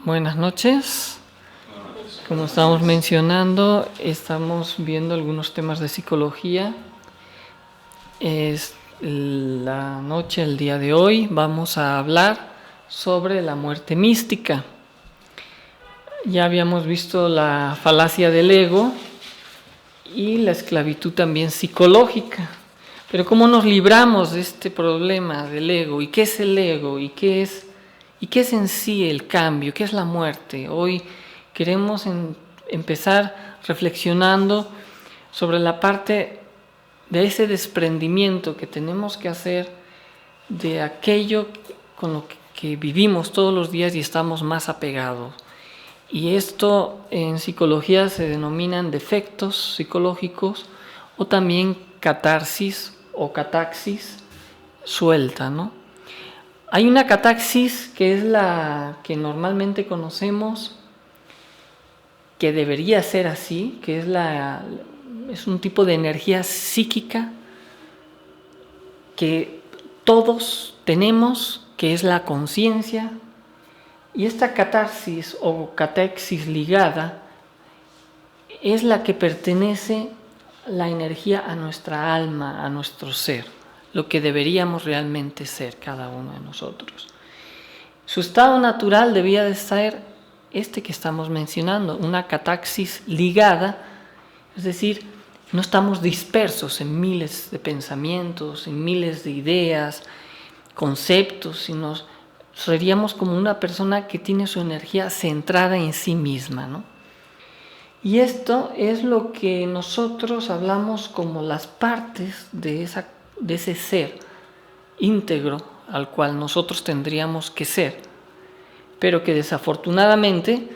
Buenas noches. Como estamos mencionando, estamos viendo algunos temas de psicología. Es la noche, el día de hoy, vamos a hablar sobre la muerte mística. Ya habíamos visto la falacia del ego y la esclavitud también psicológica. Pero ¿cómo nos libramos de este problema del ego? ¿Y qué es el ego? ¿Y qué es en sí el cambio? ¿Qué es la muerte? Hoy queremos empezar reflexionando sobre la parte de ese desprendimiento que tenemos que hacer de aquello con lo que vivimos todos los días y estamos más apegados. Y esto en psicología se denominan defectos psicológicos o también catarsis o cataxis suelta, ¿no? Hay una cataxis que es la que normalmente conocemos, que debería ser así, que es un tipo de energía psíquica que todos tenemos, que es la conciencia. Y esta catarsis o catexis ligada es la que pertenece la energía a nuestra alma, a nuestro ser, lo que deberíamos realmente ser cada uno de nosotros. Su estado natural debía de ser este que estamos mencionando, una cataxis ligada, es decir, no estamos dispersos en miles de pensamientos, en miles de ideas, conceptos, sino seríamos como una persona que tiene su energía centrada en sí misma, ¿no? Y esto es lo que nosotros hablamos como las partes de ese ser íntegro al cual nosotros tendríamos que ser, pero que desafortunadamente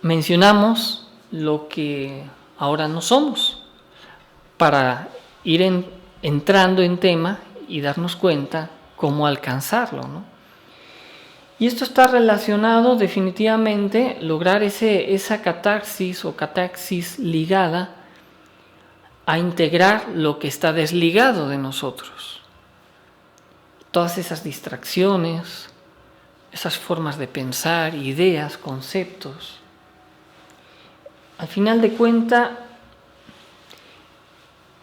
mencionamos lo que ahora no somos, para ir entrando en tema y darnos cuenta cómo alcanzarlo, ¿no? Y esto está relacionado definitivamente, lograr esa catarsis o cataxis ligada a integrar lo que está desligado de nosotros. Todas esas distracciones, esas formas de pensar, ideas, conceptos. Al final de cuentas,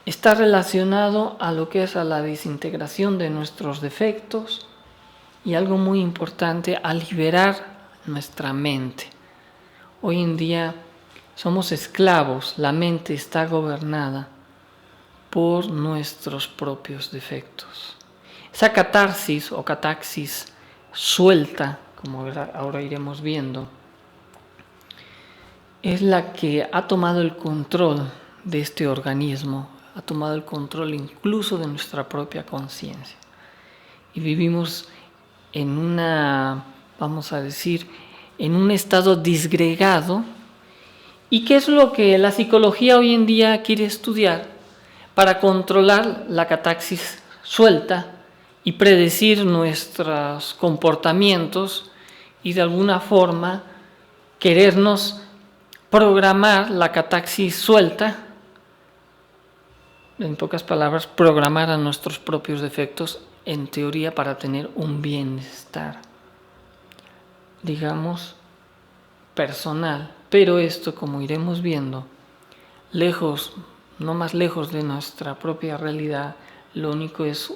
está relacionado a lo que es a la desintegración de nuestros defectos y algo muy importante, a liberar nuestra mente. Hoy en día somos esclavos, la mente está gobernada por nuestros propios defectos. Esa catarsis o cataxis suelta, como ahora iremos viendo, es la que ha tomado el control de este organismo, ha tomado el control incluso de nuestra propia conciencia. Y vivimos en en un estado disgregado. ¿Y qué es lo que la psicología hoy en día quiere estudiar? Para controlar la cataxis suelta y predecir nuestros comportamientos y de alguna forma querernos programar la cataxis suelta, en pocas palabras, programar a nuestros propios defectos, en teoría para tener un bienestar, digamos, personal. Pero esto, como iremos viendo, no más lejos de nuestra propia realidad, lo único es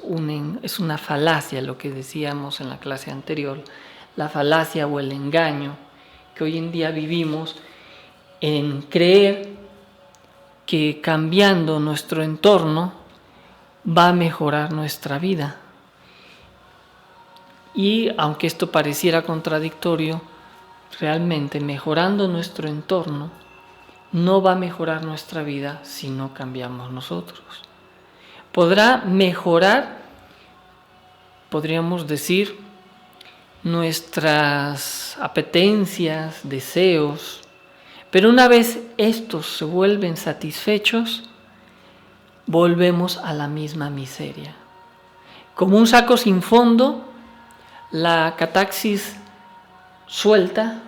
una falacia, lo que decíamos en la clase anterior, la falacia o el engaño que hoy en día vivimos en creer que cambiando nuestro entorno va a mejorar nuestra vida. Y aunque esto pareciera contradictorio, realmente mejorando nuestro entorno no va a mejorar nuestra vida si no cambiamos nosotros. Podrá mejorar, podríamos decir, nuestras apetencias, deseos, pero una vez estos se vuelven satisfechos, volvemos a la misma miseria. Como un saco sin fondo, la cataxis suelta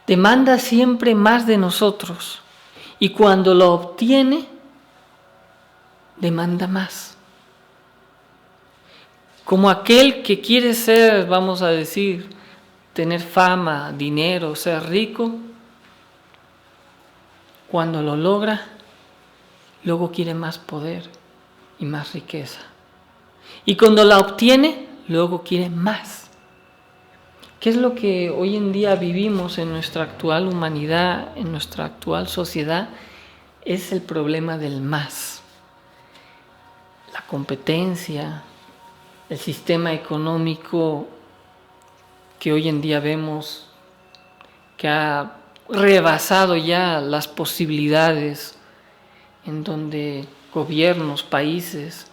demanda siempre más de nosotros y cuando lo obtiene, demanda más. Como aquel que quiere ser, vamos a decir, tener fama, dinero, ser rico, cuando lo logra, luego quiere más poder y más riqueza. Y cuando la obtiene, luego quiere más. ¿Qué es lo que hoy en día vivimos en nuestra actual humanidad, en nuestra actual sociedad? Es el problema del más. La competencia, el sistema económico que hoy en día vemos que ha rebasado ya las posibilidades, en donde gobiernos, países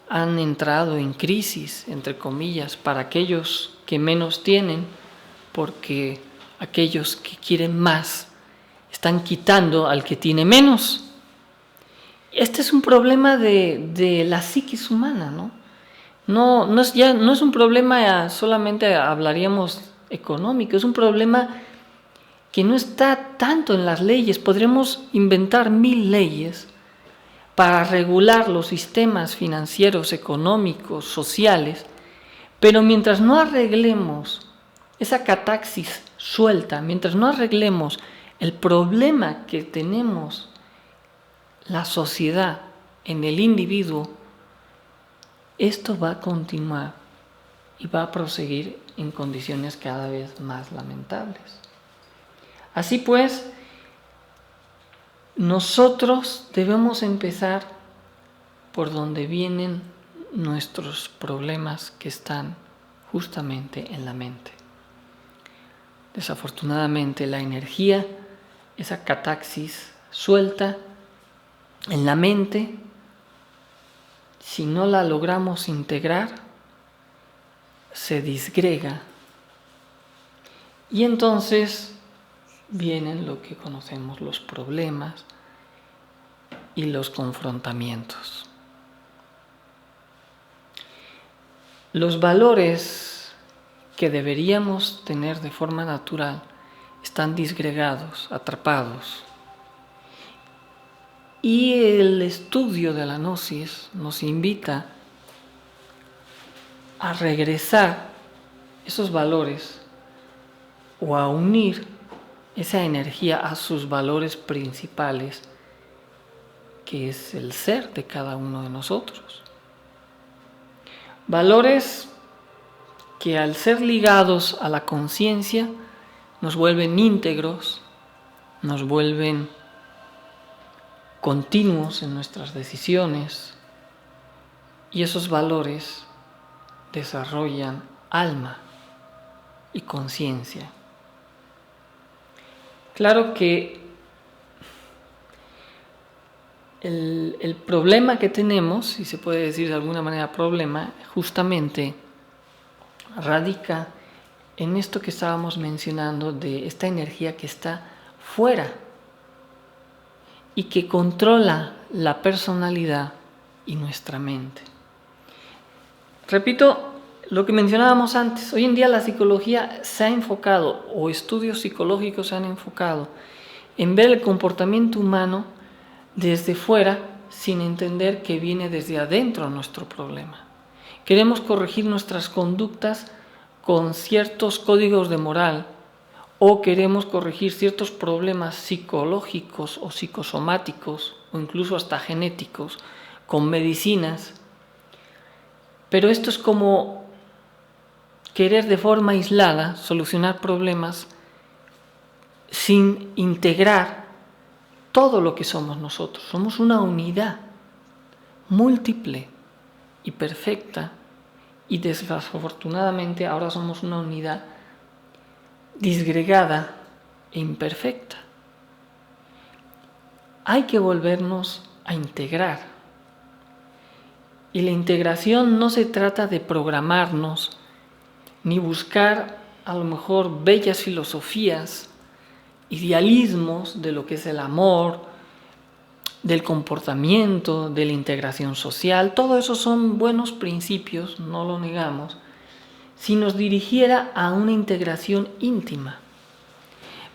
han entrado en crisis, entre comillas, para aquellos que menos tienen, porque aquellos que quieren más están quitando al que tiene menos. Este es un problema de la psiquis humana, ¿no? No es un problema, solamente hablaríamos económico, es un problema que no está tanto en las leyes. Podremos inventar 1000 leyes para regular los sistemas financieros, económicos, sociales, pero mientras no arreglemos esa catarsis suelta, mientras no arreglemos el problema que tenemos la sociedad en el individuo, esto va a continuar y va a proseguir en condiciones cada vez más lamentables. Así pues, nosotros debemos empezar por donde vienen nuestros problemas, que están justamente en la mente. Desafortunadamente, la energía, esa catarsis suelta en la mente, si no la logramos integrar, se disgrega y entonces vienen lo que conocemos los problemas y los confrontamientos. Los valores que deberíamos tener de forma natural están disgregados, atrapados. Y el estudio de la gnosis nos invita a regresar esos valores o a unir esa energía a sus valores principales, que es el ser de cada uno de nosotros. Valores que al ser ligados a la conciencia nos vuelven íntegros, nos vuelven continuos en nuestras decisiones, y esos valores desarrollan alma y conciencia. Claro que el problema que tenemos, si se puede decir de alguna manera problema, justamente radica en esto que estábamos mencionando, de esta energía que está fuera y que controla la personalidad y nuestra mente. Repito lo que mencionábamos antes. Hoy en día la psicología se ha enfocado, o estudios psicológicos se han enfocado, en ver el comportamiento humano desde fuera, sin entender que viene desde adentro nuestro problema. Queremos corregir nuestras conductas con ciertos códigos de moral, o queremos corregir ciertos problemas psicológicos o psicosomáticos, o incluso hasta genéticos, con medicinas. Pero esto es como querer de forma aislada solucionar problemas sin integrar todo lo que somos nosotros. Somos una unidad múltiple y perfecta, y desafortunadamente ahora somos una unidad disgregada e imperfecta. Hay que volvernos a integrar. Y la integración no se trata de programarnos, ni buscar a lo mejor bellas filosofías, idealismos de lo que es el amor, del comportamiento, de la integración social. Todo eso son buenos principios, no lo negamos, si nos dirigiera a una integración íntima.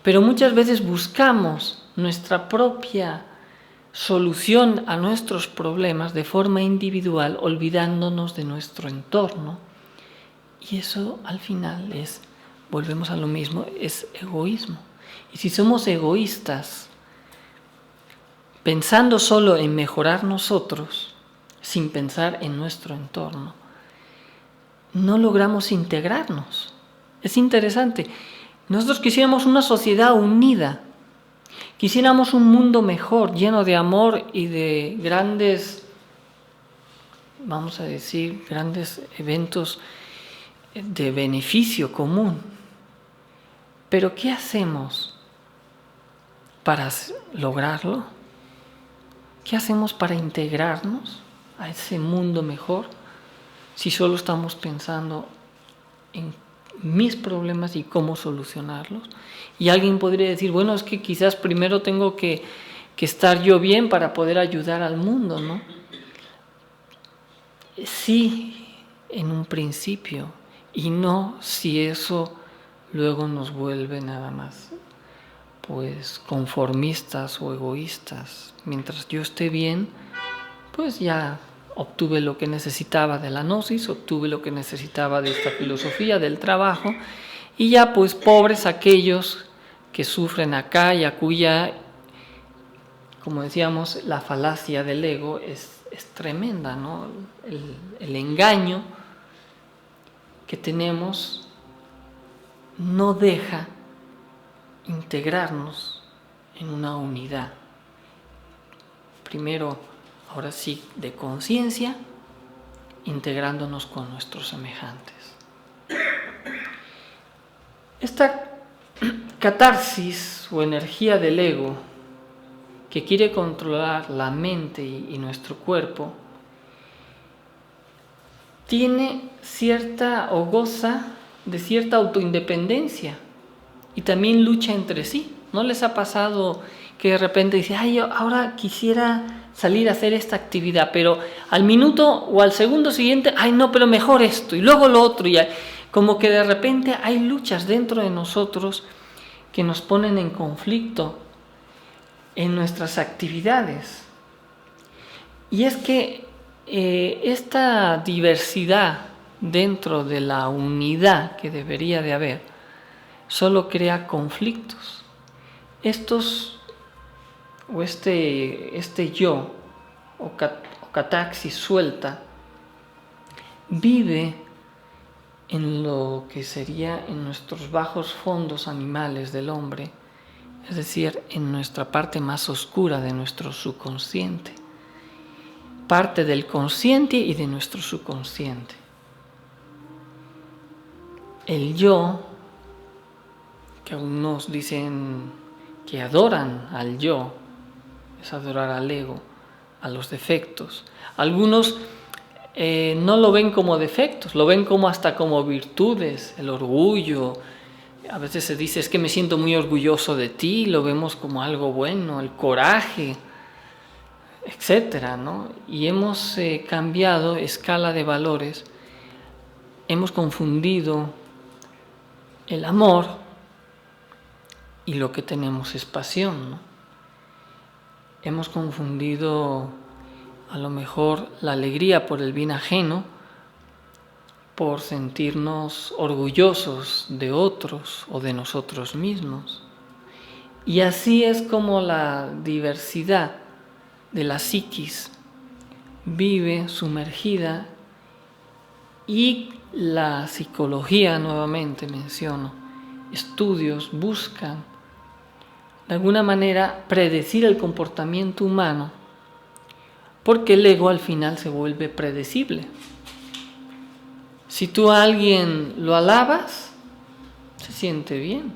Pero muchas veces buscamos nuestra propia solución a nuestros problemas de forma individual, olvidándonos de nuestro entorno, y eso al final es volvemos a lo mismo, es egoísmo. Y si somos egoístas, pensando solo en mejorar nosotros, sin pensar en nuestro entorno, no logramos integrarnos. Es interesante. Nosotros quisiéramos una sociedad unida, quisiéramos un mundo mejor, lleno de amor y de grandes, vamos a decir, grandes eventos de beneficio común. Pero ¿qué hacemos para lograrlo? ¿Qué hacemos para integrarnos a ese mundo mejor si solo estamos pensando en mis problemas y cómo solucionarlos? Y alguien podría decir, bueno, es que quizás primero tengo que estar yo bien para poder ayudar al mundo, ¿no? Sí, en un principio, y no si eso luego nos vuelve nada más pues conformistas o egoístas. Mientras yo esté bien, pues ya obtuve lo que necesitaba de la gnosis, obtuve lo que necesitaba de esta filosofía, del trabajo, y ya pues pobres aquellos que sufren acá y acullá. Como decíamos, la falacia del ego es tremenda, ¿no? El engaño que tenemos no deja integrarnos en una unidad. Primero, ahora sí, de conciencia, integrándonos con nuestros semejantes. Esta catarsis o energía del ego que quiere controlar la mente y nuestro cuerpo, tiene cierta o goza de cierta autoindependencia y también lucha entre sí. ¿No les ha pasado que de repente dice, ay, yo ahora quisiera salir a hacer esta actividad, pero al minuto o al segundo siguiente, ay no, pero mejor esto y luego lo otro, y como que de repente hay luchas dentro de nosotros que nos ponen en conflicto en nuestras actividades? Y es que esta diversidad dentro de la unidad que debería de haber solo crea conflictos. Este yo o cataxis suelta vive en lo que sería en nuestros bajos fondos animales del hombre, es decir, en nuestra parte más oscura de nuestro subconsciente, parte del consciente y de nuestro subconsciente. El yo, que algunos dicen que adoran al yo, es adorar al ego, a los defectos. Algunos no lo ven como defectos, lo ven como hasta como virtudes, el orgullo. A veces se dice, es que me siento muy orgulloso de ti, lo vemos como algo bueno, el coraje, etcétera, ¿no? Y hemos cambiado escala de valores, hemos confundido el amor y lo que tenemos es pasión, ¿no? Hemos confundido a lo mejor la alegría por el bien ajeno, por sentirnos orgullosos de otros o de nosotros mismos. Y así es como la diversidad de la psiquis vive sumergida, y la psicología, nuevamente menciono, estudios buscan de alguna manera predecir el comportamiento humano, porque el ego al final se vuelve predecible. Si tú a alguien lo alabas, se siente bien.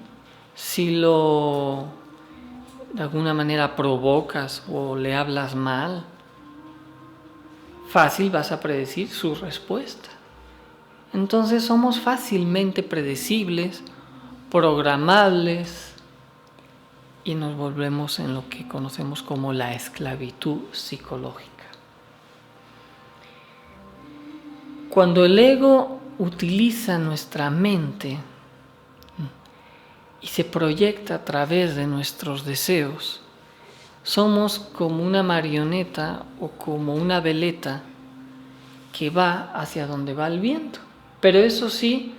Si lo de alguna manera provocas o le hablas mal, fácil vas a predecir su respuesta. Entonces somos fácilmente predecibles, programables, y nos volvemos en lo que conocemos como la esclavitud psicológica. Cuando el ego utiliza nuestra mente y se proyecta a través de nuestros deseos, somos como una marioneta o como una veleta que va hacia donde va el viento. Pero eso sí,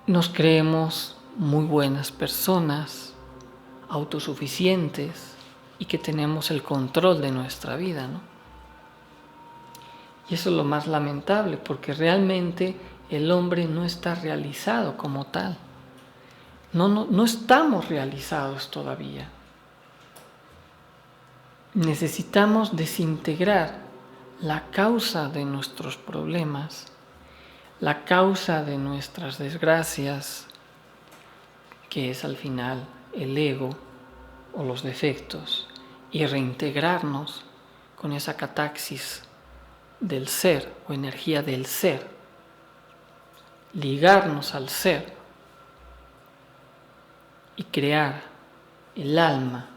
nos creemos muy buenas personas, autosuficientes y que tenemos el control de nuestra vida, ¿no? Y eso es lo más lamentable, porque realmente el hombre no está realizado como tal. No estamos realizados todavía. Necesitamos desintegrar la causa de nuestros problemas, la causa de nuestras desgracias, que es al final el ego o los defectos, y reintegrarnos con esa catarsis del ser o energía del ser, ligarnos al ser y crear el alma.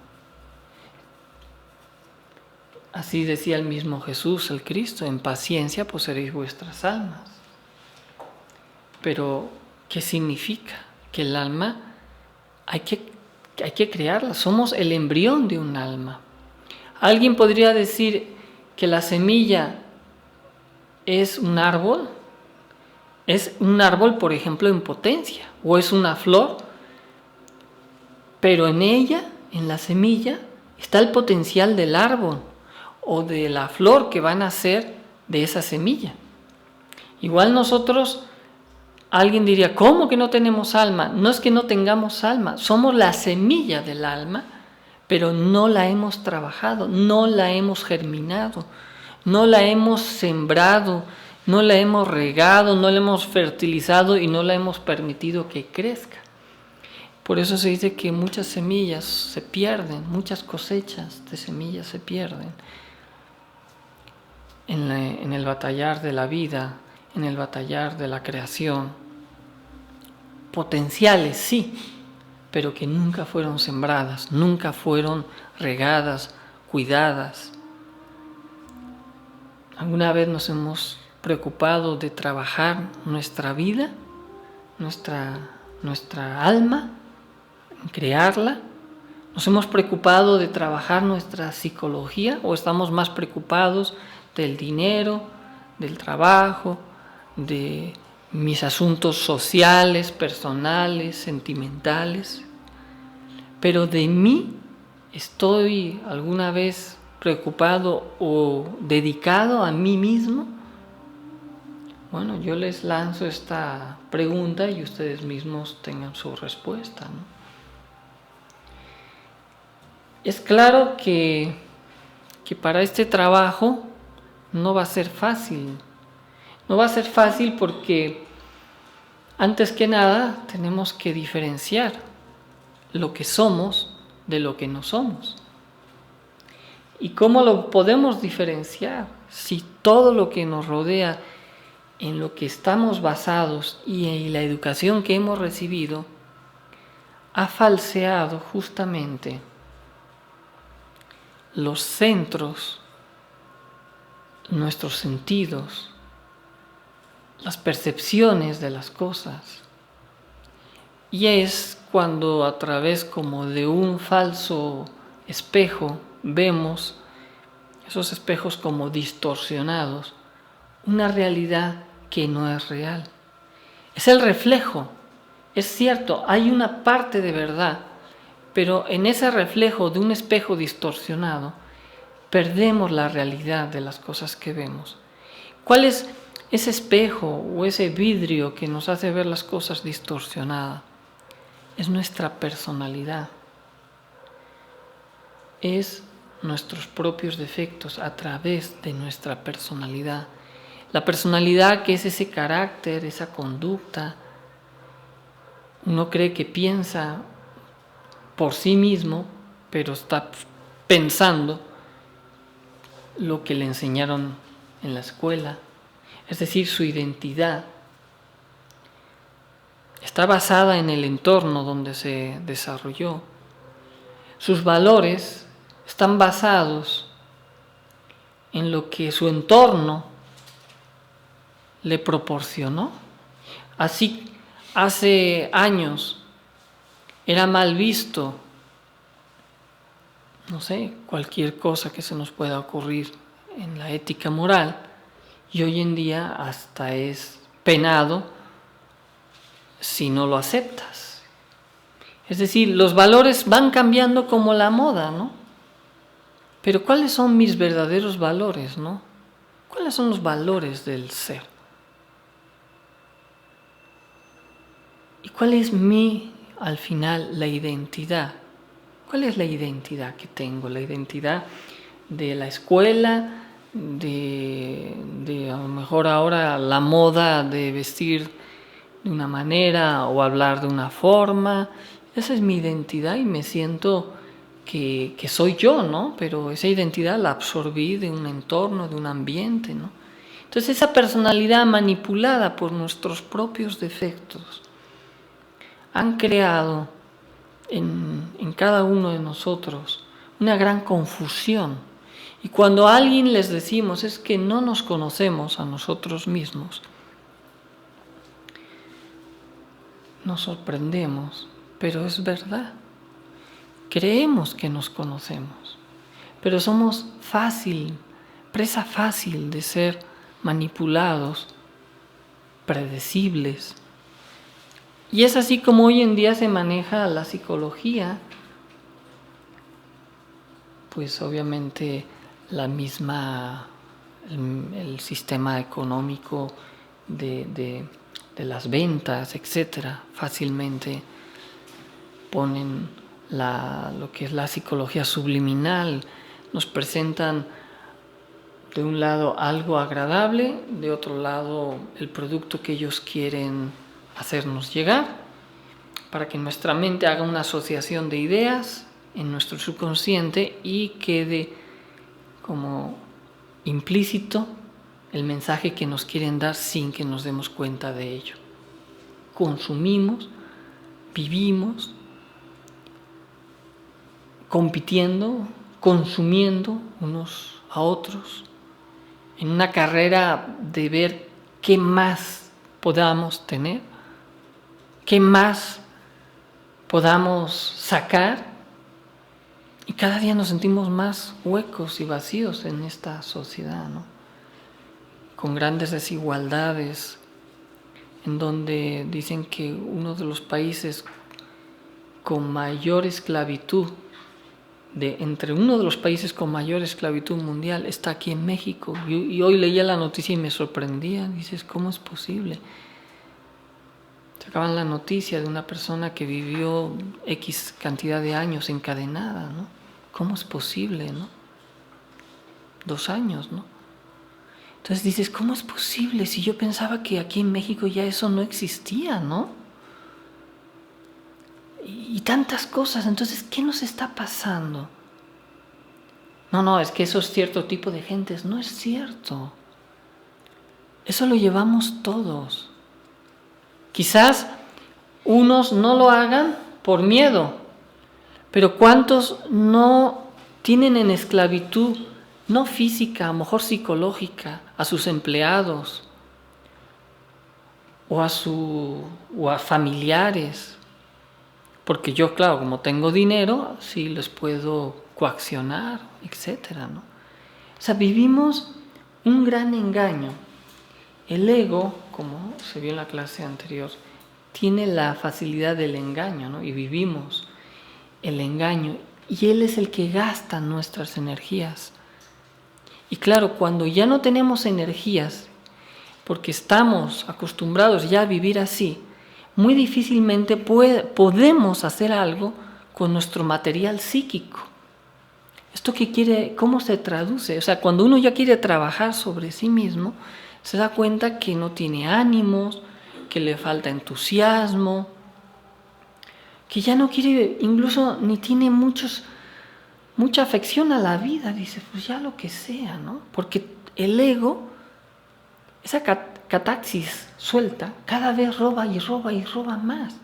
Así decía el mismo Jesús, el Cristo: en paciencia poseeréis vuestras almas. Pero, ¿qué significa? Que el alma hay que crearla. Somos el embrión de un alma. ¿Alguien podría decir que la semilla es un árbol? Es un árbol, por ejemplo, en potencia, o es una flor, pero en ella, en la semilla, está el potencial del árbol o de la flor que va a nacer de esa semilla. Igual nosotros, alguien diría: ¿cómo que no tenemos alma? No es que no tengamos alma, somos la semilla del alma, pero no la hemos trabajado, no la hemos germinado, no la hemos sembrado, no la hemos regado, no la hemos fertilizado y no la hemos permitido que crezca. Por eso se dice que muchas semillas se pierden, muchas cosechas de semillas se pierden en el batallar de la vida, en el batallar de la creación. Potenciales, sí, pero que nunca fueron sembradas, nunca fueron regadas, cuidadas. ¿Alguna vez nos hemos preocupado de trabajar nuestra vida, nuestra alma, en crearla? ¿Nos hemos preocupado de trabajar nuestra psicología o estamos más preocupados del dinero, del trabajo, de mis asuntos sociales, personales, sentimentales? Pero de mí, ¿estoy alguna vez preocupado o dedicado a mí mismo? Bueno, yo les lanzo esta pregunta y ustedes mismos tengan su respuesta, ¿no? Es claro que para este trabajo no va a ser fácil. No va a ser fácil porque, antes que nada, tenemos que diferenciar lo que somos de lo que no somos. ¿Y cómo lo podemos diferenciar? Si todo lo que nos rodea, en lo que estamos basados y en la educación que hemos recibido, ha falseado justamente los centros, nuestros sentidos, las percepciones de las cosas. Y es cuando, a través como de un falso espejo, vemos esos espejos como distorsionados, una realidad que no es real. Es el reflejo. Es cierto, hay una parte de verdad, pero en ese reflejo de un espejo distorsionado perdemos la realidad de las cosas que vemos. ¿Cuál es ese espejo o ese vidrio que nos hace ver las cosas distorsionadas? Es nuestra personalidad. Es nuestros propios defectos a través de nuestra personalidad. La personalidad, que es ese carácter, esa conducta. Uno cree que piensa por sí mismo, pero está pensando lo que le enseñaron en la escuela. Es decir, su identidad está basada en el entorno donde se desarrolló. Sus valores están basados en lo que su entorno le proporcionó. Así, hace años era mal visto, no sé, cualquier cosa que se nos pueda ocurrir en la ética moral, y hoy en día hasta es penado si no lo aceptas. Es decir, los valores van cambiando como la moda, ¿no? Pero ¿cuáles son mis verdaderos valores, no? ¿Cuáles son los valores del ser? ¿Y cuál es al final, la identidad? ¿Cuál es la identidad que tengo? La identidad de la escuela, de a lo mejor ahora la moda de vestir de una manera o hablar de una forma. Esa es mi identidad y me siento que soy yo, ¿no? Pero esa identidad la absorbí de un entorno, de un ambiente, ¿no? Entonces esa personalidad manipulada por nuestros propios defectos han creado en cada uno de nosotros una gran confusión. Y cuando a alguien les decimos es que no nos conocemos a nosotros mismos, nos sorprendemos, pero es verdad. Creemos que nos conocemos, pero somos presa fácil de ser manipulados, predecibles. Y es así como hoy en día se maneja la psicología, pues obviamente el sistema económico de las ventas, etcétera, fácilmente ponen lo que es la psicología subliminal, nos presentan de un lado algo agradable, de otro lado el producto que ellos quieren hacernos llegar, para que nuestra mente haga una asociación de ideas en nuestro subconsciente y quede como implícito el mensaje que nos quieren dar sin que nos demos cuenta de ello. Consumimos, vivimos, compitiendo, consumiendo unos a otros, en una carrera de ver qué más podamos tener, qué más podamos sacar, y cada día nos sentimos más huecos y vacíos en esta sociedad, ¿no? Con grandes desigualdades, en donde dicen que uno de los países con mayor esclavitud, entre uno de los países con mayor esclavitud mundial está aquí en México. Y hoy leía la noticia y me sorprendía. Dices, ¿cómo es posible? Sacaban la noticia de una persona que vivió X cantidad de años encadenada, ¿no? ¿Cómo es posible, no? 2 años, ¿no? Entonces dices, ¿cómo es posible? Si yo pensaba que aquí en México ya eso no existía, ¿no? Y tantas cosas. Entonces, ¿qué nos está pasando? No, es que eso es cierto tipo de gentes. No es cierto. Eso lo llevamos todos. Quizás unos no lo hagan por miedo, pero ¿cuántos no tienen en esclavitud, no física, a lo mejor psicológica, a sus empleados o a familiares? Porque yo, claro, como tengo dinero, sí les puedo coaccionar, etcétera, ¿no? O sea, vivimos un gran engaño. El ego, como se vio en la clase anterior, tiene la facilidad del engaño, ¿no? Y vivimos el engaño. Y él es el que gasta nuestras energías. Y claro, cuando ya no tenemos energías, porque estamos acostumbrados ya a vivir así, muy difícilmente podemos hacer algo con nuestro material psíquico. ¿Esto qué quiere? ¿Cómo se traduce? O sea, cuando uno ya quiere trabajar sobre sí mismo, se da cuenta que no tiene ánimos, que le falta entusiasmo, que ya no quiere, incluso ni tiene mucha afección a la vida. Dice, pues ya lo que sea, ¿no? Porque el ego, esa catarsis suelta, cada vez roba y roba y roba más.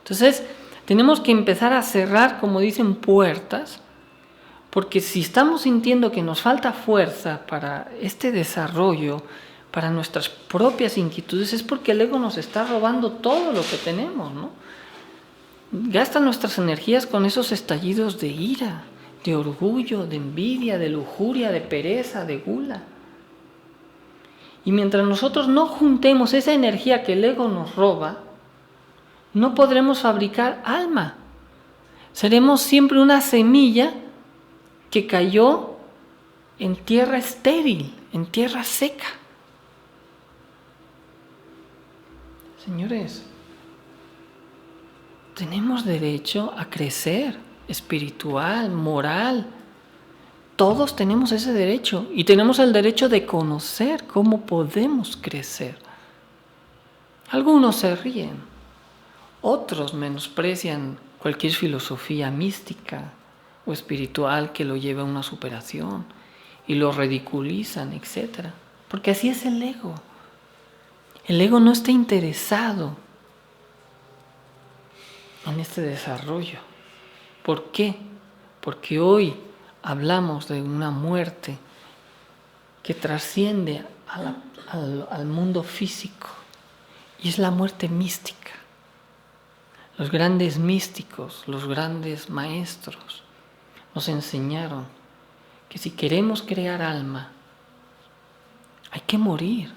Entonces, tenemos que empezar a cerrar, como dicen, puertas, porque si estamos sintiendo que nos falta fuerza para este desarrollo, para nuestras propias inquietudes, es porque el ego nos está robando todo lo que tenemos, ¿no? Gasta nuestras energías con esos estallidos de ira, de orgullo, de envidia, de lujuria, de pereza, de gula. Y mientras nosotros no juntemos esa energía que el ego nos roba, no podremos fabricar alma. Seremos siempre una semilla que cayó en tierra estéril, en tierra seca. Señores, tenemos derecho a crecer espiritual, moral. Todos tenemos ese derecho y tenemos el derecho de conocer cómo podemos crecer. Algunos se ríen, otros menosprecian cualquier filosofía mística o espiritual que lo lleve a una superación y lo ridiculizan, etc. Porque así es el ego. El ego no está interesado en este desarrollo. ¿Por qué? Porque hoy hablamos de una muerte que trasciende al mundo físico y es la muerte mística. Los grandes místicos, los grandes maestros nos enseñaron que si queremos crear alma, hay que morir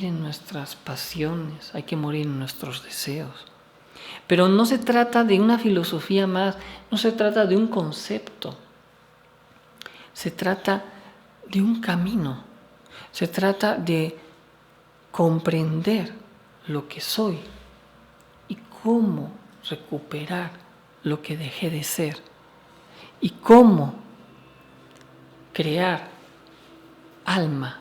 en nuestras pasiones, hay que morir en nuestros deseos. Pero no se trata de una filosofía más, no se trata de un concepto, se trata de un camino, se trata de comprender lo que soy y cómo recuperar lo que dejé de ser y cómo crear alma,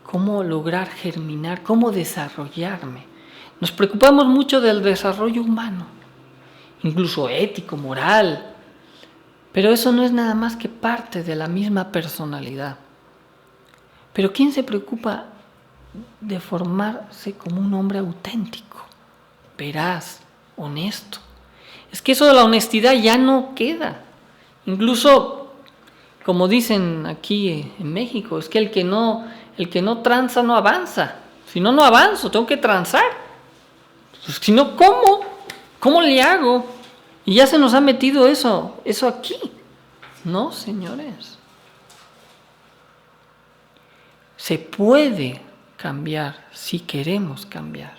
cómo lograr germinar, cómo desarrollarme. Nos preocupamos mucho del desarrollo humano, incluso ético, moral, pero eso no es nada más que parte de la misma personalidad. Pero ¿quién se preocupa de formarse como un hombre auténtico, veraz, honesto? Es que eso de la honestidad ya no queda. Incluso, como dicen aquí en México, es que el que no tranza no avanza. Si no, no avanzo, tengo que transar. Pues, si no, ¿cómo? ¿Cómo le hago? Y ya se nos ha metido eso aquí. No, señores. Se puede cambiar si queremos cambiar.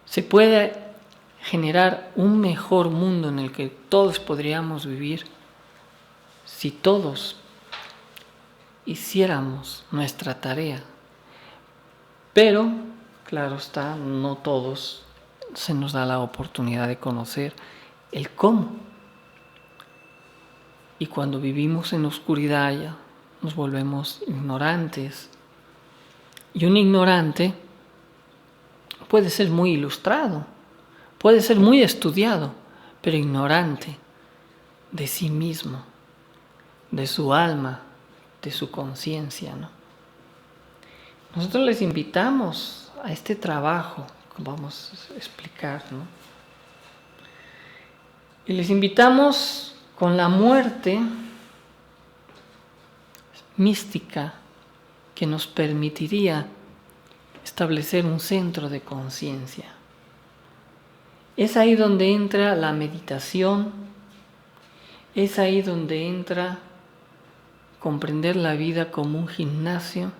Se puede generar un mejor mundo en el que todos podríamos vivir si todos hiciéramos nuestra tarea. Pero, claro está, no todos se nos da la oportunidad de conocer el cómo. Y cuando vivimos en oscuridad ya nos volvemos ignorantes. Y un ignorante puede ser muy ilustrado, puede ser muy estudiado, pero ignorante de sí mismo, de su alma, de su conciencia, ¿no? Nosotros les invitamos a este trabajo que vamos a explicar, ¿no? Y les invitamos con la muerte mística que nos permitiría establecer un centro de conciencia. Es ahí donde entra la meditación, es ahí donde entra comprender la vida como un gimnasio,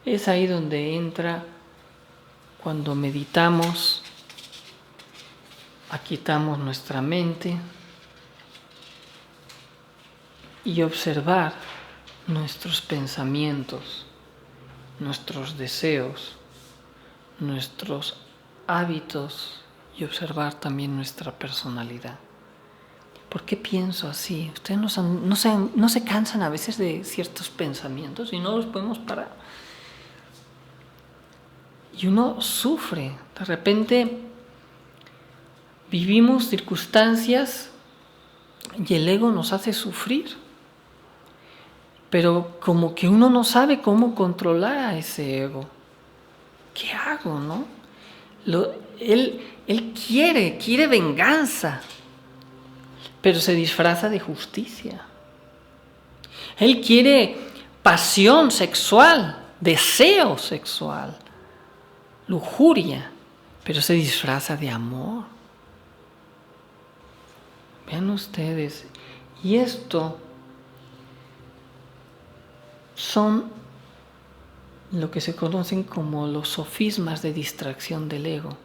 es ahí donde entra cuando meditamos, aquietamos nuestra mente y observar nuestros pensamientos, nuestros deseos, nuestros hábitos y observar también nuestra personalidad. ¿Por qué pienso así? Ustedes no se cansan a veces de ciertos pensamientos y no los podemos parar. Y uno sufre. De repente vivimos circunstancias y el ego nos hace sufrir. Pero como que uno no sabe cómo controlar a ese ego. ¿Qué hago, no? Él quiere venganza, pero se disfraza de justicia. Él quiere pasión sexual, deseo sexual, lujuria, pero se disfraza de amor. Vean ustedes, y esto son lo que se conocen como los sofismas de distracción del ego.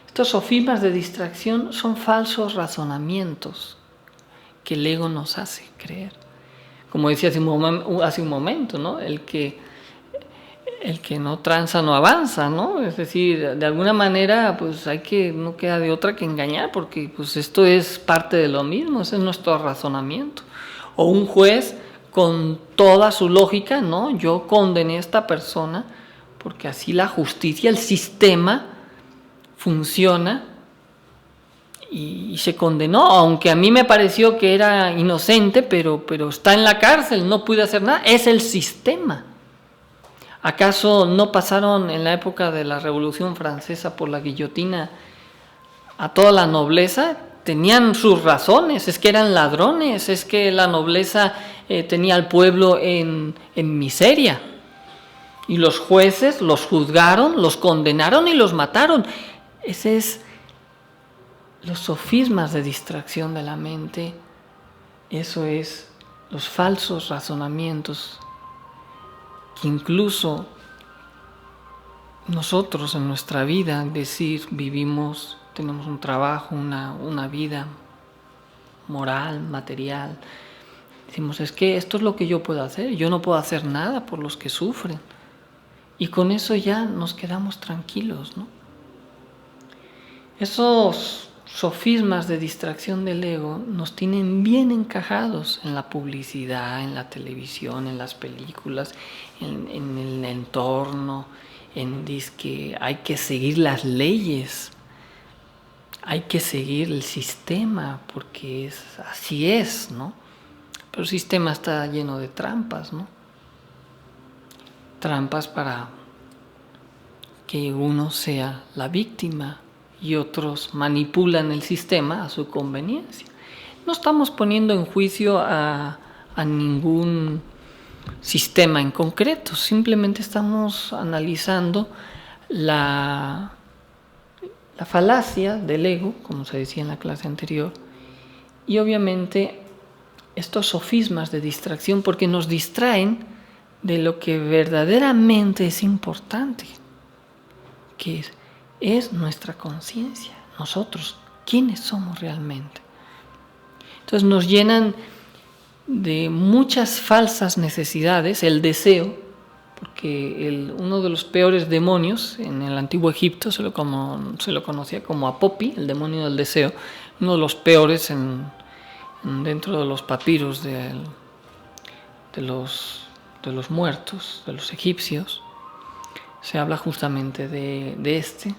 Estos sofismas de distracción son falsos razonamientos que el ego nos hace creer. Como decía hace un momento, ¿no? El que no tranza no avanza, ¿no? Es decir, de alguna manera, pues no queda de otra que engañar, porque pues esto es parte de lo mismo, ese es nuestro razonamiento. O un juez con toda su lógica, ¿no? Yo condené a esta persona porque así la justicia, el sistema funciona y se condenó, aunque a mí me pareció que era inocente, pero está en la cárcel, no pude hacer nada, es el sistema. ¿Acaso no pasaron en la época de la Revolución Francesa por la guillotina a toda la nobleza? Tenían sus razones, es que eran ladrones, es que la nobleza tenía al pueblo en miseria. Y los jueces los juzgaron, los condenaron y los mataron. Ese es los sofismas de distracción de la mente. Eso es los falsos razonamientos que incluso nosotros en nuestra vida, vivimos, tenemos un trabajo, una vida moral, material. Decimos, es que esto es lo que yo puedo hacer, yo no puedo hacer nada por los que sufren. Y con eso ya nos quedamos tranquilos, ¿no? Esos sofismas de distracción del ego nos tienen bien encajados en la publicidad, en la televisión, en las películas, en el entorno, en que hay que seguir las leyes, hay que seguir el sistema, porque así es, ¿no? Pero el sistema está lleno de trampas, ¿no? Trampas para que uno sea la víctima y otros manipulan el sistema a su conveniencia. No estamos poniendo en juicio a ningún sistema en concreto, simplemente estamos analizando la falacia del ego, como se decía en la clase anterior, y obviamente estos sofismas de distracción, porque nos distraen de lo que verdaderamente es importante, que es nuestra conciencia, nosotros, quiénes somos realmente. Entonces nos llenan de muchas falsas necesidades, el deseo, porque uno de los peores demonios en el antiguo Egipto se lo conocía como Apopi, el demonio del deseo, uno de los peores dentro de los papiros de los muertos, de los egipcios. Se habla justamente de este,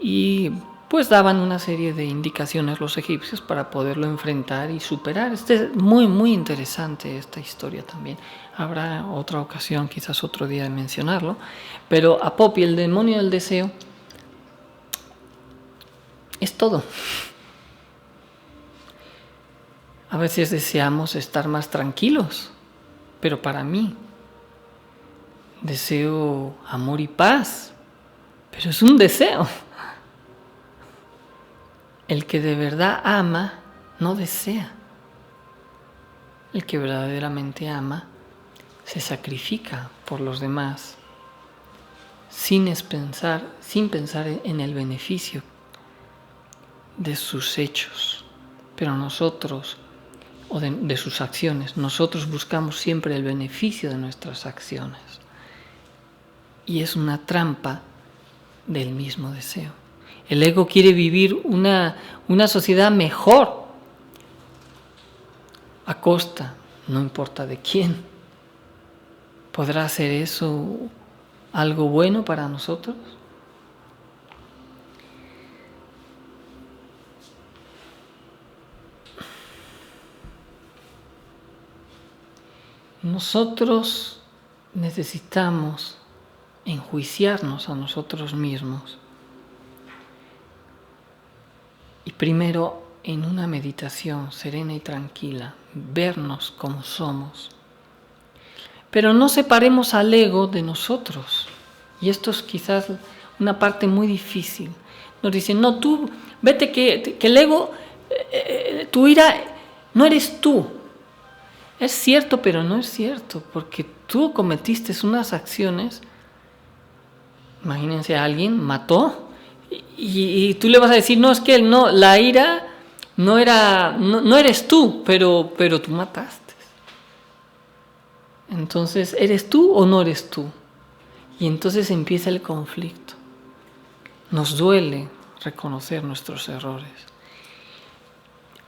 y pues daban una serie de indicaciones los egipcios para poderlo enfrentar y superar. Es muy, muy interesante esta historia también. Habrá otra ocasión, quizás otro día de mencionarlo, pero Apopi, el demonio del deseo, es todo. A veces deseamos estar más tranquilos, pero para mí deseo amor y paz, pero es un deseo. El que de verdad ama no desea. El que verdaderamente ama se sacrifica por los demás sin pensar en el beneficio de sus hechos. Pero nosotros, o de sus acciones, nosotros buscamos siempre el beneficio de nuestras acciones. Y es una trampa del mismo deseo. El ego quiere vivir una sociedad mejor a costa, no importa de quién. ¿Podrá ser eso algo bueno para nosotros? Nosotros necesitamos enjuiciarnos a nosotros mismos. Y primero, en una meditación serena y tranquila, vernos como somos. Pero no separemos al ego de nosotros. Y esto es quizás una parte muy difícil. Nos dicen, no, tú, vete que el ego, tu ira, no eres tú. Es cierto, pero no es cierto, porque tú cometiste unas acciones. Imagínense, alguien mató y tú le vas a decir, no, es que él no, la ira no eres tú, pero tú mataste. Entonces, ¿eres tú o no eres tú? Y entonces empieza el conflicto. Nos duele reconocer nuestros errores.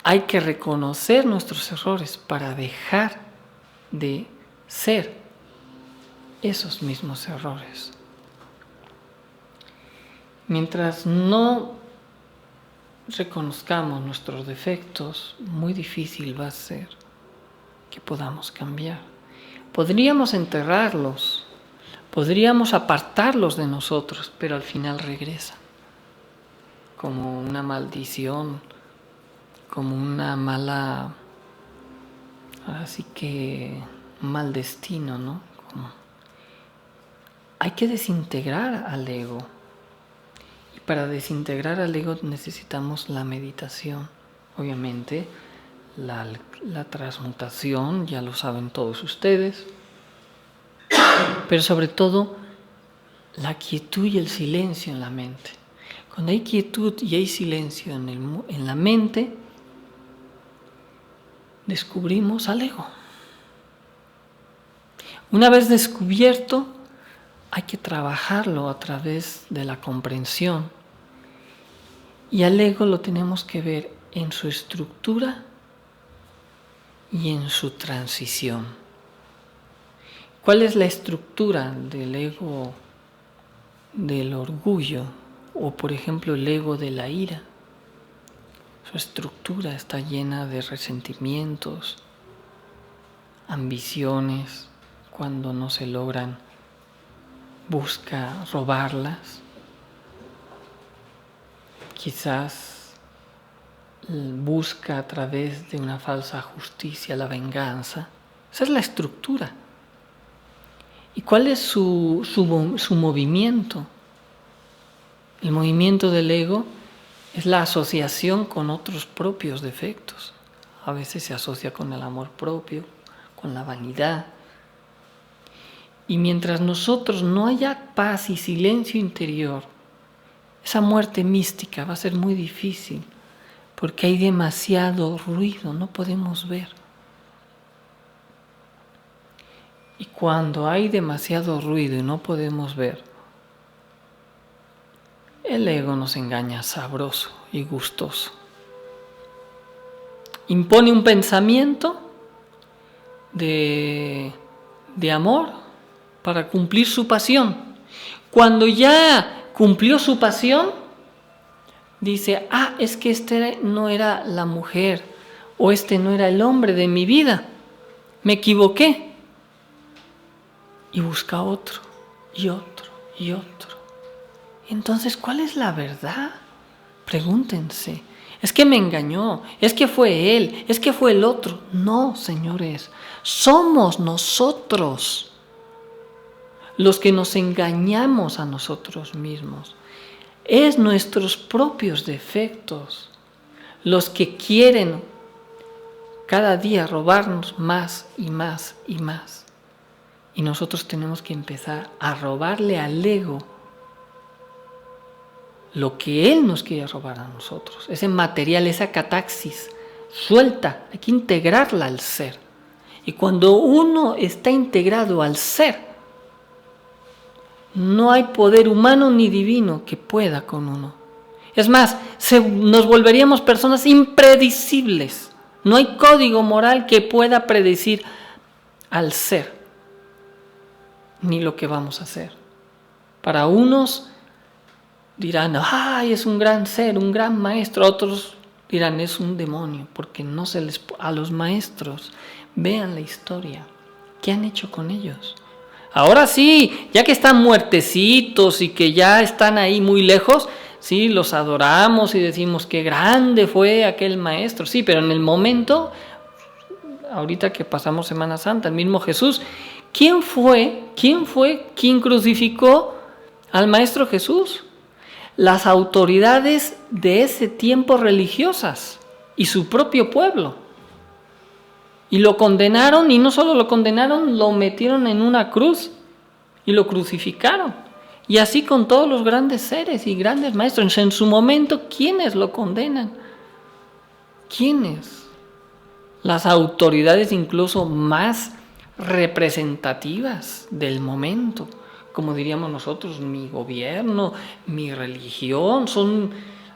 Hay que reconocer nuestros errores para dejar de ser esos mismos errores. Mientras no reconozcamos nuestros defectos, muy difícil va a ser que podamos cambiar. Podríamos enterrarlos, podríamos apartarlos de nosotros, pero al final regresan como una maldición, como una mala, así que un mal destino, ¿no? Hay que desintegrar al ego. Y para desintegrar al ego necesitamos la meditación, obviamente, la transmutación, ya lo saben todos ustedes, pero sobre todo la quietud y el silencio en la mente. Cuando hay quietud y hay silencio en la mente, descubrimos al ego. Una vez descubierto, hay que trabajarlo a través de la comprensión. Y al ego lo tenemos que ver en su estructura y en su transición. ¿Cuál es la estructura del ego del orgullo? O por ejemplo el ego de la ira. Su estructura está llena de resentimientos, ambiciones. Cuando no se logran, busca robarlas. Quizás busca a través de una falsa justicia la venganza. Esa es la estructura. ¿Y cuál es su movimiento? El movimiento del ego es la asociación con otros propios defectos. A veces se asocia con el amor propio, con la vanidad. Y mientras nosotros no haya paz y silencio interior, esa muerte mística va a ser muy difícil, porque hay demasiado ruido, no podemos ver. Y cuando hay demasiado ruido y no podemos ver, el ego nos engaña sabroso y gustoso. Impone un pensamiento de amor para cumplir su pasión. Cuando ya cumplió su pasión, dice, es que este no era la mujer o este no era el hombre de mi vida. Me equivoqué. Y busca otro, y otro, y otro. Entonces, ¿cuál es la verdad? Pregúntense. Es que me engañó, es que fue él, es que fue el otro. No, señores, somos nosotros los que nos engañamos a nosotros mismos. Es nuestros propios defectos los que quieren cada día robarnos más y más y más. Y nosotros tenemos que empezar a robarle al ego lo que él nos quiere robar a nosotros. Ese material, esa catarsis suelta, hay que integrarla al ser. Y cuando uno está integrado al ser, no hay poder humano ni divino que pueda con uno. Es más, nos volveríamos personas impredecibles. No hay código moral que pueda predecir al ser, ni lo que vamos a hacer. Para unos dirán, es un gran ser, un gran maestro. Otros dirán, es un demonio, porque no se les... A los maestros, vean la historia. ¿Qué han hecho con ellos? Ahora sí, ya que están muertecitos y que ya están ahí muy lejos, sí, los adoramos y decimos qué grande fue aquel maestro. Sí, pero en el momento, ahorita que pasamos Semana Santa, el mismo Jesús, ¿quién fue quien crucificó al Maestro Jesús? Las autoridades de ese tiempo religiosas y su propio pueblo. Y lo condenaron, y no solo lo condenaron, lo metieron en una cruz y lo crucificaron. Y así con todos los grandes seres y grandes maestros. En su momento, ¿quiénes lo condenan? ¿Quiénes? Las autoridades incluso más representativas del momento, como diríamos nosotros, mi gobierno, mi religión,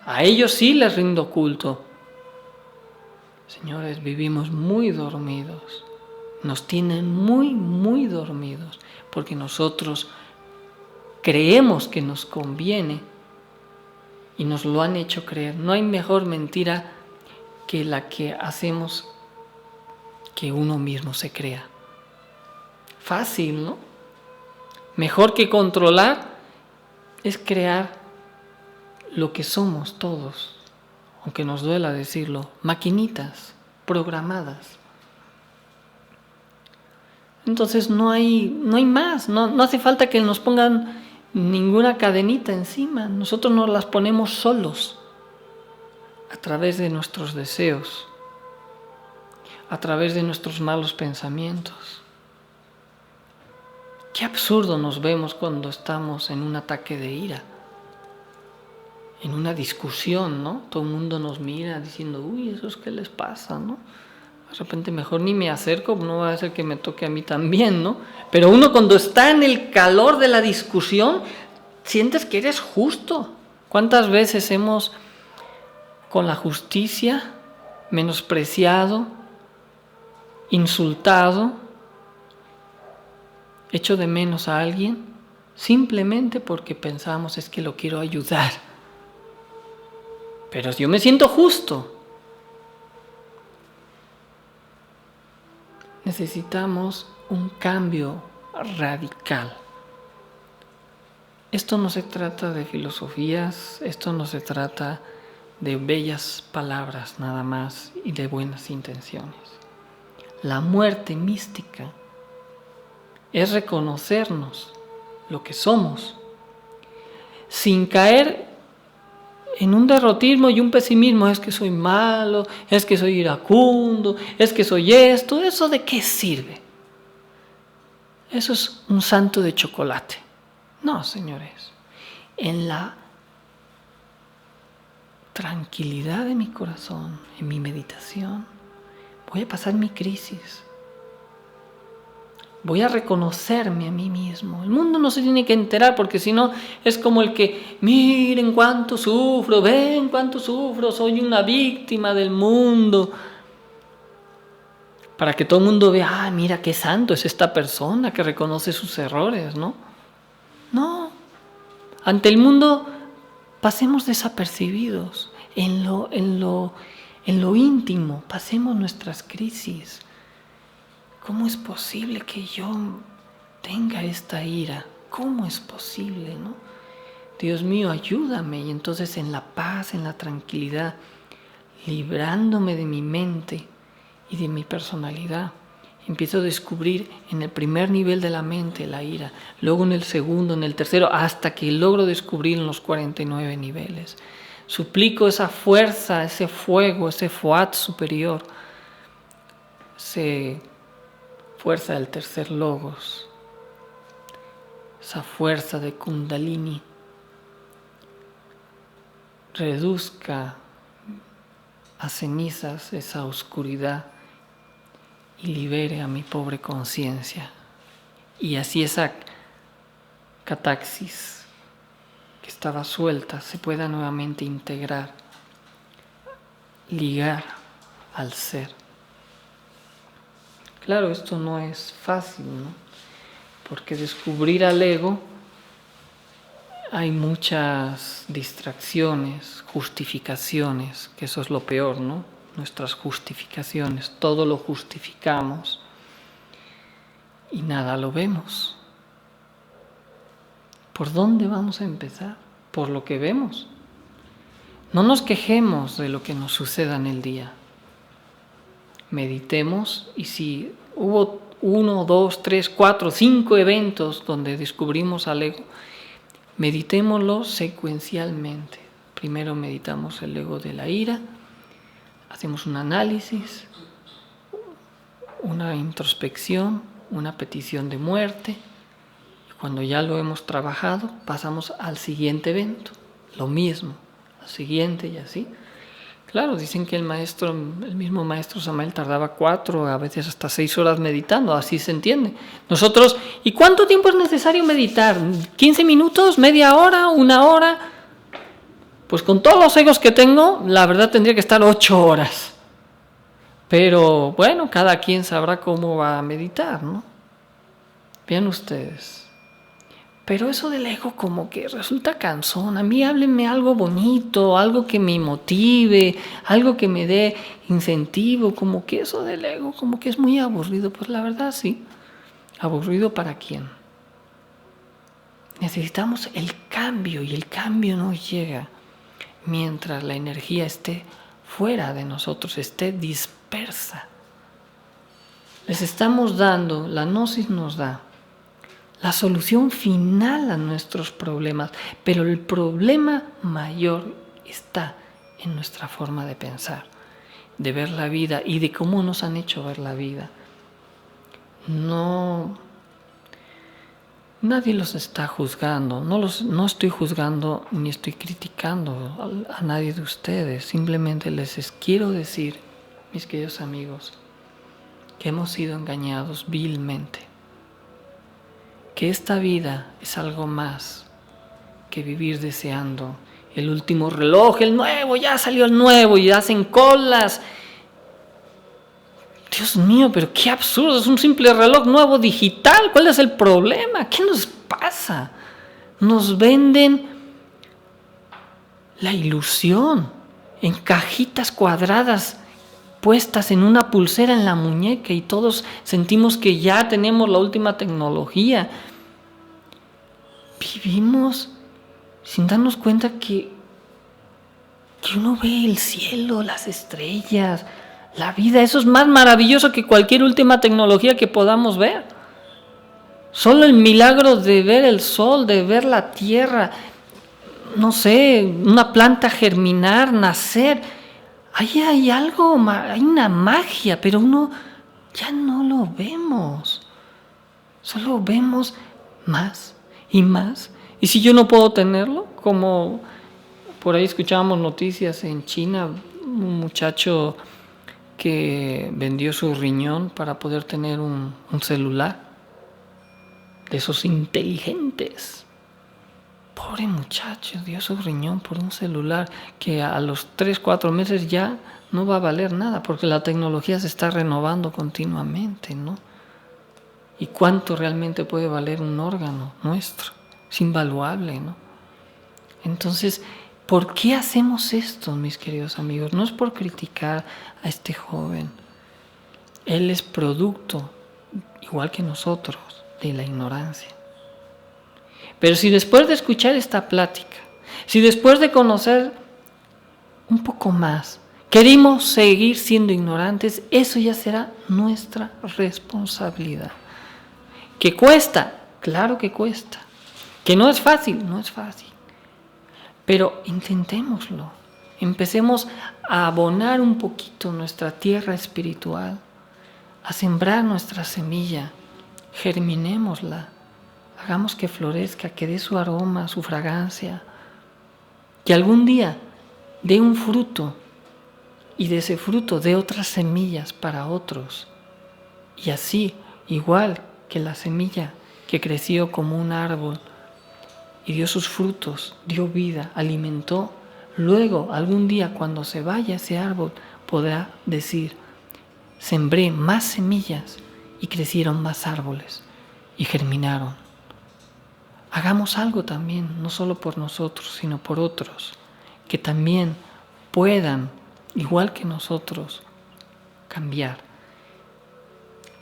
a ellos sí les rindo culto. Señores, vivimos muy dormidos, nos tienen muy, muy dormidos, porque nosotros creemos que nos conviene y nos lo han hecho creer. No hay mejor mentira que la que hacemos que uno mismo se crea. Fácil, ¿no? Mejor que controlar es crear lo que somos todos, aunque nos duela decirlo, maquinitas programadas. Entonces no hay más, no hace falta que nos pongan ninguna cadenita encima, nosotros nos las ponemos solos, a través de nuestros deseos, a través de nuestros malos pensamientos. Qué absurdo nos vemos cuando estamos en un ataque de ira, en una discusión, ¿no? Todo el mundo nos mira diciendo, uy, ¿eso es qué les pasa, no? De repente mejor ni me acerco, no va a ser que me toque a mí también, ¿no? Pero uno cuando está en el calor de la discusión, sientes que eres justo. ¿Cuántas veces hemos, con la justicia, menospreciado, insultado, hecho de menos a alguien, simplemente porque pensamos es que lo quiero ayudar? Pero yo me siento justo. Necesitamos un cambio radical. Esto no se trata de filosofías, esto no se trata de bellas palabras nada más y de buenas intenciones. La muerte mística es reconocernos lo que somos, sin caer en un derrotismo y un pesimismo. Es que soy malo, es que soy iracundo, es que soy esto. ¿Eso de qué sirve? Eso es un santo de chocolate. No, señores. En la tranquilidad de mi corazón, en mi meditación, voy a pasar mi crisis. Voy a reconocerme a mí mismo. El mundo no se tiene que enterar, porque si no es como el que, miren cuánto sufro, ven cuánto sufro, soy una víctima del mundo. Para que todo el mundo vea, mira qué santo es esta persona que reconoce sus errores, ¿no? No. Ante el mundo pasemos desapercibidos. En lo íntimo pasemos nuestras crisis. ¿Cómo es posible que yo tenga esta ira? ¿Cómo es posible, no? Dios mío, ayúdame. Y entonces en la paz, en la tranquilidad, librándome de mi mente y de mi personalidad, empiezo a descubrir en el primer nivel de la mente la ira, luego en el segundo, en el tercero, hasta que logro descubrir en los 49 niveles. Suplico esa fuerza, ese fuego, ese fuat superior, fuerza del tercer logos, esa fuerza de Kundalini, reduzca a cenizas esa oscuridad y libere a mi pobre conciencia. Y así esa catarsis que estaba suelta se pueda nuevamente integrar, ligar al ser. Claro, esto no es fácil, ¿no? Porque descubrir al ego, hay muchas distracciones, justificaciones, que eso es lo peor, ¿no? Nuestras justificaciones, todo lo justificamos y nada lo vemos. ¿Por dónde vamos a empezar? Por lo que vemos. No nos quejemos de lo que nos suceda en el día. Meditemos, y si hubo 1, 2, 3, 4, 5 eventos donde descubrimos al ego, meditémoslo secuencialmente. Primero meditamos el ego de la ira, hacemos un análisis, una introspección, una petición de muerte. Y cuando ya lo hemos trabajado, pasamos al siguiente evento. Lo mismo, al siguiente y así. Claro, dicen que el mismo maestro Samael tardaba 4, a veces hasta 6 horas meditando, así se entiende. Nosotros, ¿y cuánto tiempo es necesario meditar? ¿15 minutos? ¿Media hora? ¿1 hora? Pues con todos los egos que tengo, la verdad tendría que estar 8 horas. Pero bueno, cada quien sabrá cómo va a meditar, ¿no? Vean ustedes. Pero eso del ego como que resulta cansón. A mí háblenme algo bonito, algo que me motive, algo que me dé incentivo. Como que eso del ego como que es muy aburrido. Pues la verdad sí. ¿Aburrido para quién? Necesitamos el cambio y el cambio no llega mientras la energía esté fuera de nosotros, esté dispersa. Les estamos dando, la gnosis nos da la solución final a nuestros problemas, pero el problema mayor está en nuestra forma de pensar, de ver la vida y de cómo nos han hecho ver la vida. Nadie los está juzgando, no estoy juzgando ni estoy criticando a nadie de ustedes, simplemente les quiero decir, mis queridos amigos, que hemos sido engañados vilmente. Que esta vida es algo más que vivir deseando el último reloj, el nuevo, ya salió el nuevo y hacen colas. Dios mío, pero qué absurdo, es un simple reloj nuevo digital, ¿cuál es el problema? ¿Qué nos pasa? Nos venden la ilusión en cajitas cuadradas puestas en una pulsera en la muñeca y todos sentimos que ya tenemos la última tecnología. Vivimos sin darnos cuenta que uno ve el cielo, las estrellas, la vida. Eso es más maravilloso que cualquier última tecnología que podamos ver. Solo el milagro de ver el sol, de ver la tierra, no sé, una planta germinar, nacer. Ahí hay algo, hay una magia, pero uno ya no lo vemos. Solo vemos más y más. Y si yo no puedo tenerlo, como por ahí escuchábamos noticias en China, un muchacho que vendió su riñón para poder tener un celular de esos inteligentes. Pobre muchacho, dio su riñón por un celular que a los 3-4 meses ya no va a valer nada porque la tecnología se está renovando continuamente, ¿no? ¿Y cuánto realmente puede valer un órgano nuestro? Es invaluable, ¿no? Entonces, ¿por qué hacemos esto, mis queridos amigos? No es por criticar a este joven. Él es producto, igual que nosotros, de la ignorancia. Pero si después de escuchar esta plática, si después de conocer un poco más, queremos seguir siendo ignorantes, eso ya será nuestra responsabilidad. ¿Que cuesta? Claro que cuesta. ¿Que no es fácil? No es fácil. Pero intentémoslo. Empecemos a abonar un poquito nuestra tierra espiritual, a sembrar nuestra semilla, germinémosla, hagamos que florezca, que dé su aroma, su fragancia, que algún día dé un fruto y de ese fruto dé otras semillas para otros. Y así, igual que la semilla que creció como un árbol y dio sus frutos, dio vida, alimentó, luego algún día cuando se vaya ese árbol podrá decir, sembré más semillas y crecieron más árboles y germinaron. Hagamos algo también, no solo por nosotros, sino por otros, que también puedan, igual que nosotros, cambiar.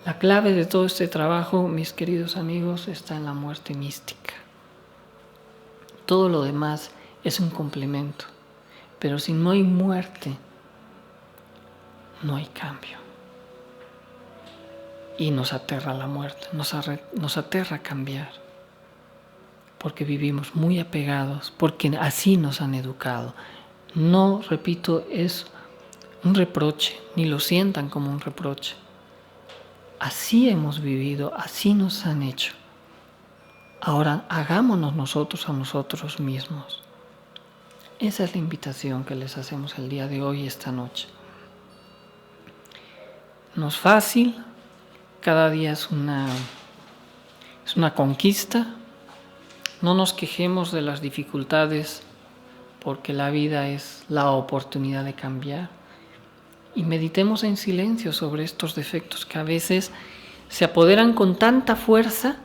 La clave de todo este trabajo, mis queridos amigos, está en la muerte mística. Todo lo demás es un complemento, pero si no hay muerte, no hay cambio. Y nos aterra la muerte, nos aterra cambiar, porque vivimos muy apegados, porque así nos han educado. No, repito, es un reproche, ni lo sientan como un reproche. así hemos vivido, así nos han hecho. Ahora hagámonos nosotros a nosotros mismos. Esa es la invitación que les hacemos el día de hoy, esta noche. No es fácil, cada día es una conquista. No nos quejemos de las dificultades, porque la vida es la oportunidad de cambiar. Y meditemos en silencio sobre estos defectos que a veces se apoderan con tanta fuerza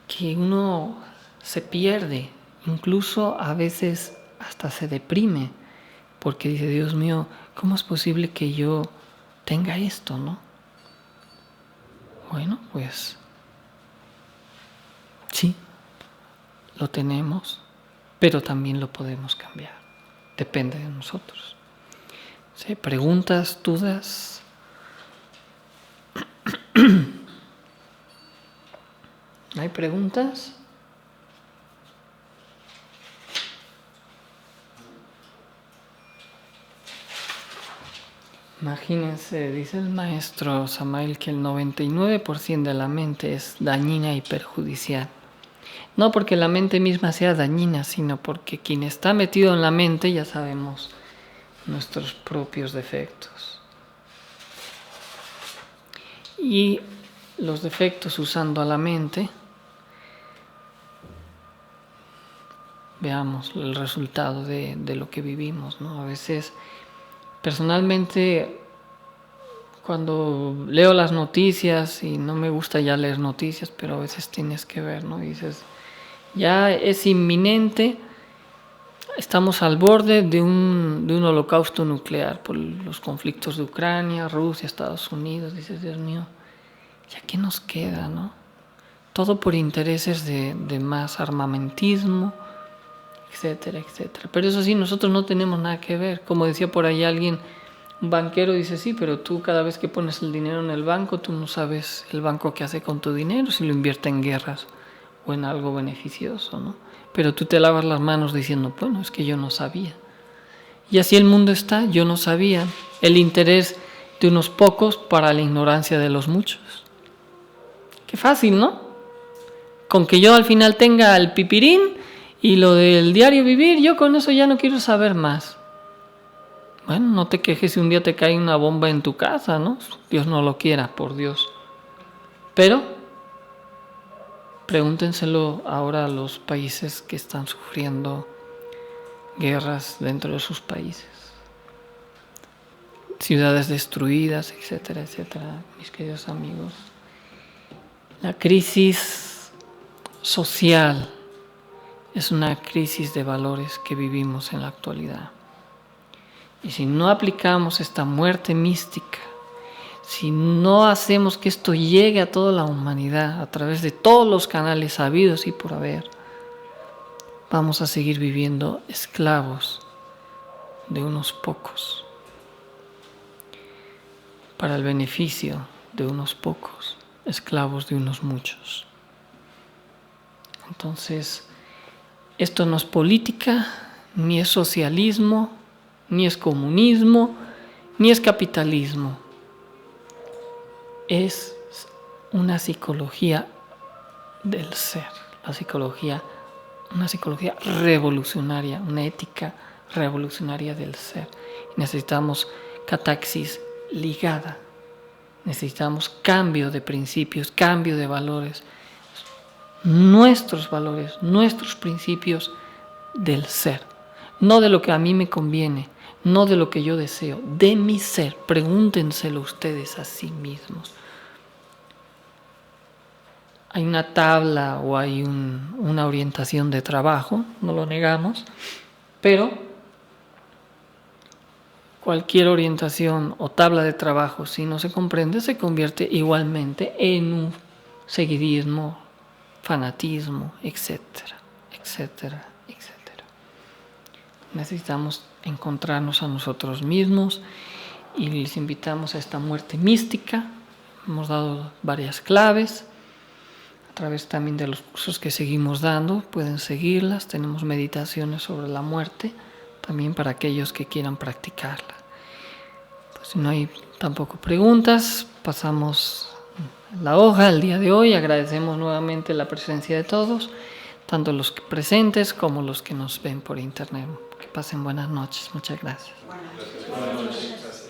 que uno se pierde, incluso a veces hasta se deprime, porque dice, Dios mío, ¿cómo es posible que yo tenga esto, no? Bueno, pues sí, lo tenemos, pero también lo podemos cambiar. Depende de nosotros. ¿Sí? ¿Preguntas, dudas? ¿Hay preguntas? Imagínense, dice el maestro Samael, que el 99% de la mente es dañina y perjudicial. No porque la mente misma sea dañina, sino porque quien está metido en la mente ya sabemos nuestros propios defectos. Y los defectos usando a la mente, veamos el resultado de lo que vivimos, ¿no? A veces, personalmente, cuando leo las noticias, y no me gusta ya leer noticias, pero a veces tienes que ver, ¿no? Y dices, ya es inminente, estamos al borde de un holocausto nuclear por los conflictos de Ucrania, Rusia, Estados Unidos. Dices, Dios mío, ¿ya qué nos queda, no? Todo por intereses de más armamentismo, etcétera, etcétera. Pero eso sí, nosotros no tenemos nada que ver. Como decía por ahí alguien, un banquero dice, sí, pero tú cada vez que pones el dinero en el banco, tú no sabes el banco qué hace con tu dinero, si lo invierte en guerras o en algo beneficioso, ¿no? Pero tú te lavas las manos diciendo, bueno, es que yo no sabía. Y así el mundo está, yo no sabía. El interés de unos pocos para la ignorancia de los muchos. Qué fácil, ¿no? Con que yo al final tenga el pipirín y lo del diario vivir, yo con eso ya no quiero saber más. Bueno, no te quejes si un día te cae una bomba en tu casa, ¿no? Dios no lo quiera, por Dios. Pero pregúntenselo ahora a los países que están sufriendo guerras dentro de sus países. Ciudades destruidas, etcétera, etcétera, mis queridos amigos. La crisis social es una crisis de valores que vivimos en la actualidad. Y si no aplicamos esta muerte mística, si no hacemos que esto llegue a toda la humanidad a través de todos los canales habidos y por haber, vamos a seguir viviendo esclavos de unos pocos, para el beneficio de unos pocos, esclavos de unos muchos. Entonces, esto no es política, ni es socialismo, ni es comunismo, ni es capitalismo. Es una psicología del ser, una psicología revolucionaria, una ética revolucionaria del ser. Necesitamos catarsis ligada, necesitamos cambio de principios, cambio de valores, nuestros principios del ser, no de lo que a mí me conviene, no de lo que yo deseo, de mi ser. Pregúntenselo ustedes a sí mismos. Hay una tabla o hay una orientación de trabajo, no lo negamos, pero cualquier orientación o tabla de trabajo, si no se comprende, se convierte igualmente en un seguidismo, fanatismo, etcétera, etcétera, etcétera. Necesitamos encontrarnos a nosotros mismos y les invitamos a esta muerte mística. Hemos dado varias claves a través también de los cursos que seguimos dando. Pueden seguirlas. Tenemos meditaciones sobre la muerte también para aquellos que quieran practicarla. Pues si no hay tampoco preguntas, pasamos la hoja el día de hoy. Agradecemos nuevamente la presencia de todos, tanto los presentes como los que nos ven por internet. Que pasen buenas noches. Muchas gracias. Buenas noches.